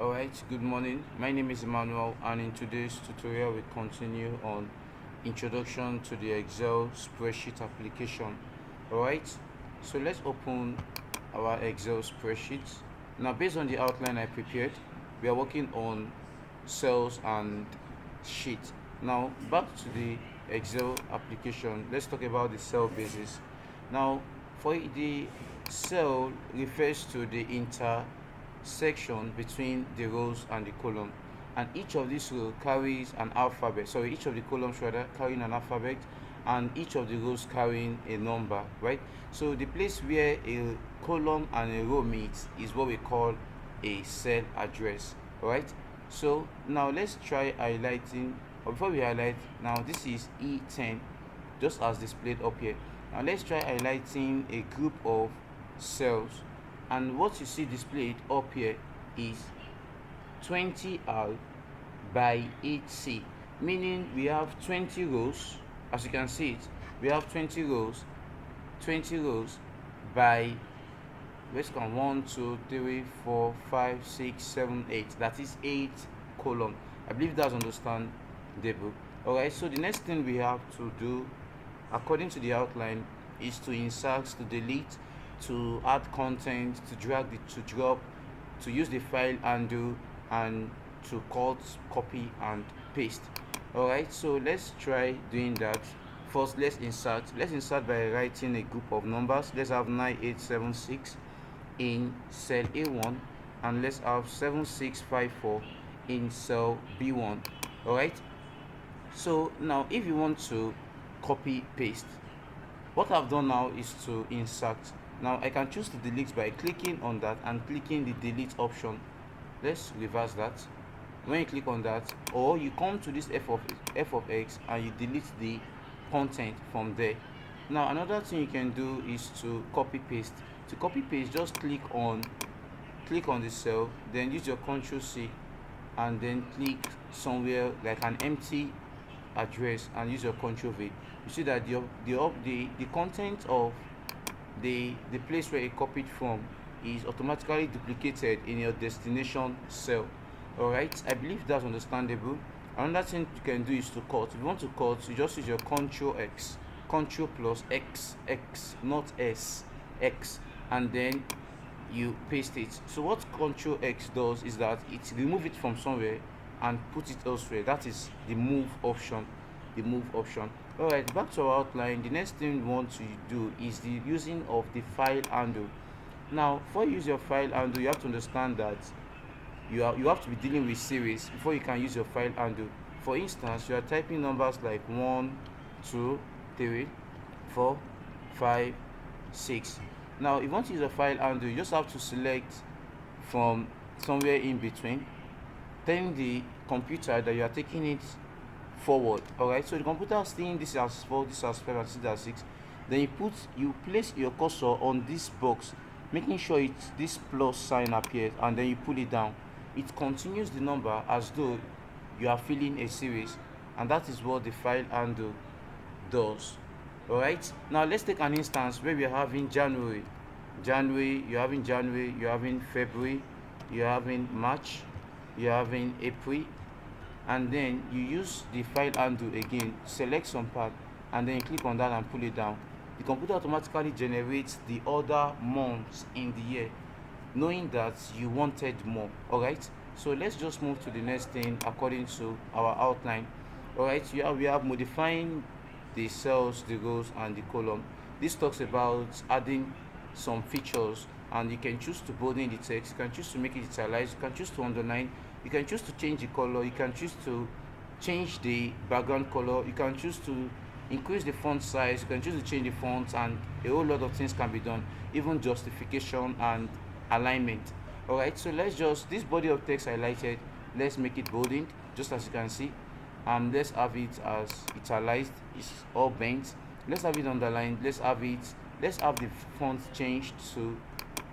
Alright, good morning. My name is Emmanuel, and in today's tutorial, we continue on introduction to the Excel spreadsheet application. Alright, so let's open our Excel spreadsheet. Now, based on the outline I prepared, we are working on cells and sheet. Now, back to the Excel application, let's talk about the cell basis. Now, for the cell refers to the intersection between the rows and the column, and each of these rows carries an alphabet. So each of the columns rather carrying an alphabet, and each of the rows carrying a number, right? So the place where a column and a row meet is what we call a cell address, right? So now let's try highlighting, or before we highlight, now this is E10, just as displayed up here. Now let's try highlighting a group of cells, and what you see displayed up here is 20R by 8C, meaning we have 20 rows. As you can see it, we have 20 rows by, let's count, 1 2 3 4 5 6 7 8, that is 8 column. I believe that's understandable. Alright, so the next thing we have to do according to the outline is to insert, to delete, to add content, to drag, to drop, to use the file undo, and to cut, copy, and paste. Alright, so let's try doing that. First, let's insert by writing a group of numbers. Let's have 9876 in cell A1, and let's have 7654 in cell B1. Alright, so now if you want to copy paste, what I've done now is to insert. Now I can choose to delete by clicking on that and clicking the delete option. Let's reverse that. When you click on that, or you come to this f of x and you delete the content from there. Now another thing you can do is to copy paste. To copy paste, just click on the cell, then use your Ctrl C, and then click somewhere like an empty address and use your Ctrl V. You see that the content of the place where it copied from is automatically duplicated in your destination cell. Alright, I believe that's understandable. Another thing you can do is to cut. If you want to cut, you just use your Ctrl X, Ctrl plus X, not S, X, and then you paste it. So what Ctrl X does is that it remove it from somewhere and put it elsewhere. That is the move option. Alright, back to our outline. The next thing we want to do is the using of the file handle. Now, before you use your file handle, you have to understand that you have to be dealing with series before you can use your file handle. For instance, you are typing numbers like 1 2 3 4 5 6. Now if you want to use a file handle, you just have to select from somewhere in between, telling the computer that you are taking it forward. Alright, so the computer is seeing this as 4, this as 5, and this as 6. Then you place your cursor on this box, making sure it's this plus sign appears, and then you pull it down. It continues the number as though you are filling a series, and that is what the file handle does. Alright, now let's take an instance where we are having January, you're having February, you're having March, you're having April, and then you use the file handle again, select some part, and then you click on that and pull it down. The computer automatically generates the other months in the year, knowing that you wanted more. Alright, so let's just move to the next thing according to our outline. Alright, we have modifying the cells, the rows, and the column. This talks about adding some features, and you can choose to bolden the text, you can choose to make it italicized, you can choose to underline, you can choose to change the color, you can choose to change the background color, you can choose to increase the font size, you can choose to change the font, and a whole lot of things can be done, even justification and alignment. Alright, so let's just, this body of text highlighted, let's make it boldened, just as you can see, and let's have it as italicized, it's all bent. Let's have it underlined, let's have the font changed to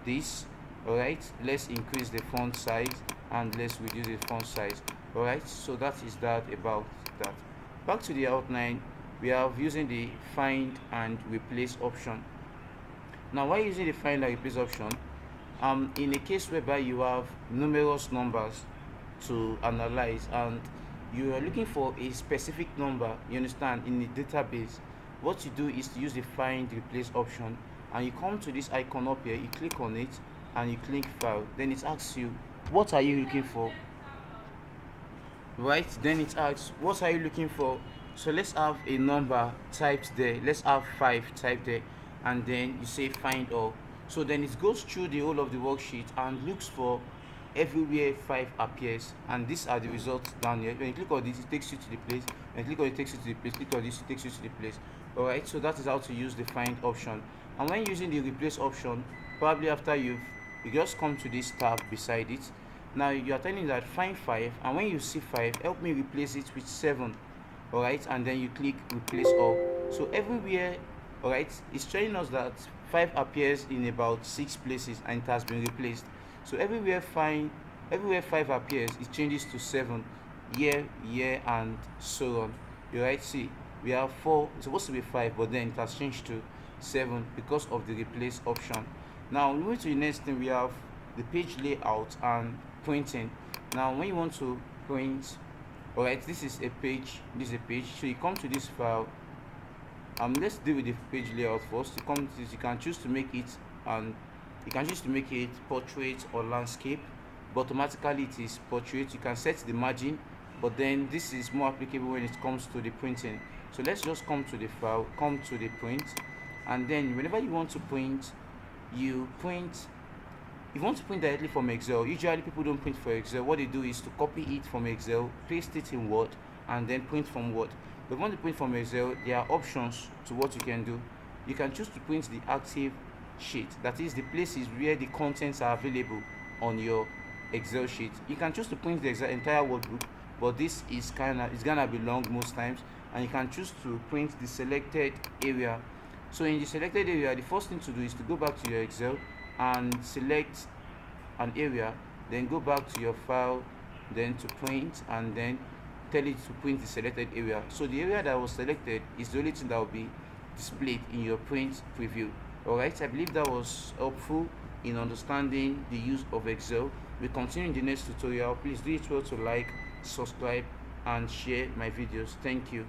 this. Alright, let's increase the font size, and let's reduce the font size. Alright, so that is that about that. Back to the outline, we are using the find and replace option. Now while using the find and replace option, In a case whereby you have numerous numbers to analyze and you are looking for a specific number, you understand, in the database, what you do is to use the find replace option, and you come to this icon up here, you click on it and you click file. Then it asks you, what are you looking for? Right, then it asks, what are you looking for? So let's have a number typed there, let's have 5 typed there, and then you say find all. So then it goes through the whole of the worksheet and looks for everywhere 5 appears, and these are the results down here. When you click on this, it takes you to the place. When you click on it, takes you to the place. Click on this, it takes you to the place. Alright, so that is how to use the find option. And when using the replace option, probably after you just come to this tab beside it. Now you are telling that find 5, and when you see 5, help me replace it with 7. Alright, and then you click replace all. So everywhere, alright, it's showing us that 5 appears in about 6 places and it has been replaced. So everywhere 5 appears, it changes to 7 here, here, and so on. You right, see, we have 4, it's supposed to be 5, but then it has changed to 7 because of the replace option. Now moving to the next thing, we have the page layout and printing. Now when you want to print, alright, this is a page, so you come to this file. Let's deal with the page layout first. You come to this, you can choose to make it, and you can choose to make it portrait or landscape, but automatically it is portrait. You can set the margin, but then this is more applicable when it comes to the printing. So let's just come to the file, come to the print, and then whenever you want to print, you print. If you want to print directly from Excel, usually people don't print for Excel. What they do is to copy it from Excel, paste it in Word, and then print from Word. But if you want to print from Excel, there are options to what you can do. You can choose to print the active sheet, that is the places where the contents are available on your Excel sheet. You can choose to print the entire workbook, but this is it's gonna be long most times. And you can choose to print the selected area. So in the selected area, the first thing to do is to go back to your Excel and select an area, then go back to your file, then to print, and then tell it to print the selected area. So the area that was selected is the only thing that will be displayed in your print preview. Alright, I believe that was helpful in understanding the use of Excel. We continue in the next tutorial. Please do it well to like, subscribe, and share my videos. Thank you.